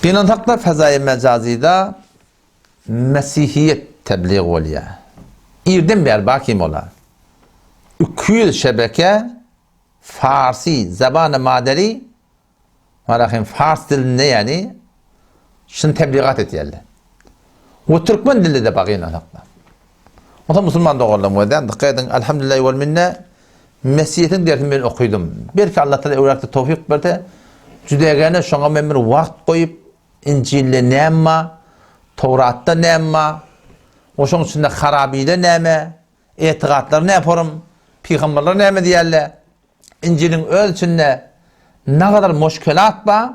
Qiyinantakda fezai mecazida Mesihiyet tebliğ oluyor. İrden beri bakim ola. 200 şebeke Farsi, zaban-ı maderi Fars dilinde yani şunu tebliğat ediyorlar. O Türkmen dilinde de bakayım anakla. O da Müslüman doğrulam o da. Dikkat edin. Elhamdülillah ve minne Mesihiyet'in dersini ben okudum. Belki Allah Teala öğretti, tevfik verdi. Cüdegene şuna ben bir vakit koyup İncil'le neyme, Tevrat'ta neyme, o şunun içinde harabiyle neyme, etikatlar ne yaparım, peygamberler neyme diyorlar. İncil'in ölçünde ne kadar müşkelat var,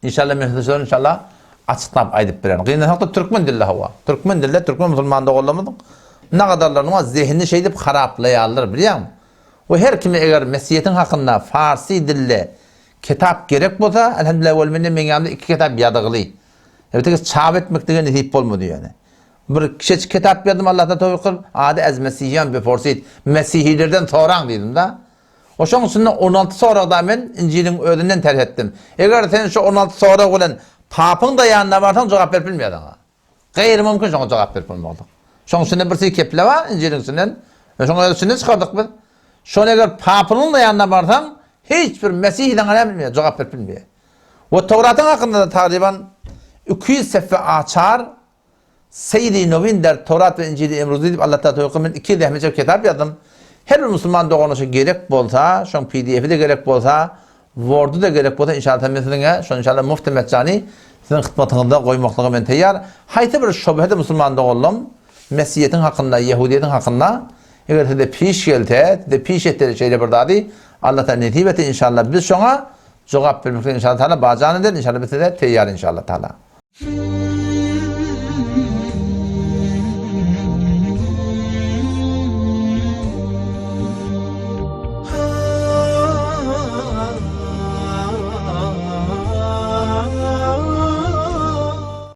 inşallah mehdiçler inşallah açıklayıp aydıp birer. Kıyınlıkta Türkmen dili hava. Türkmen dili, Türkmen Müslüman'da olamadık. Ne kadarlar ama zihni şey deyip haraplayarlar biliyor musun? O her kimi eğer Mesihiyet'in hakkında Farsi dille kitap gerek bolsa, elhamdülillah vel minne men yanımda 2 kitap yadığılı. Evet, çap etmek degen nitip bolmadı yani. Bir kişi kitap yazdım Allah'tan tevfik kıl, adi az Mesihiyan be forsit, Mesihilerden soran dedim da. O şoň üstünde 16 sonra da men İncil'in ödünden terh ettim. Eğer sen şu 16 sonra olan papın da yanında varsan cevap verip bilmiyordun. Gayri mümkün şoň cevap verip bilmiyorduk. Şoň üstünde birisi keple var İncil'in üstünden. Ve şoň üstünden çıkardık biz. Şoň eğer papının da yanında varsan hiçbir Mesih'den ne bilmiyor, cevap verip bilmiyor. O Tevrat'ın hakkında da takriben 200 sayfa açar. Seyyid-i Novin der Tevrat ve İncil'i emruz edip Allah Teala tevkimin 2 lehmece kitap yazdım. Her bir Müslüman doğrunuşu gerek bolsa, şoň PDF'i de gerek bolsa, Word'u da gerek bolsa inşallah meseleňe, şoň inşallah Mufti Metcani sizin hyzmatyňyzda goýmaklyga men teýýar. Haýsy bir şöbhede Müslüman doğrulum, Mesihiyetiň hakkında, Yahudiýetiň hakkında, eger de piş gelte, de piş etleri şeyle bir dady, Allah Teala netip eti inşallah biz şoňa jogap bermekle inşallah Teala bajany der, inşallah biz de teýýar inşallah Teala.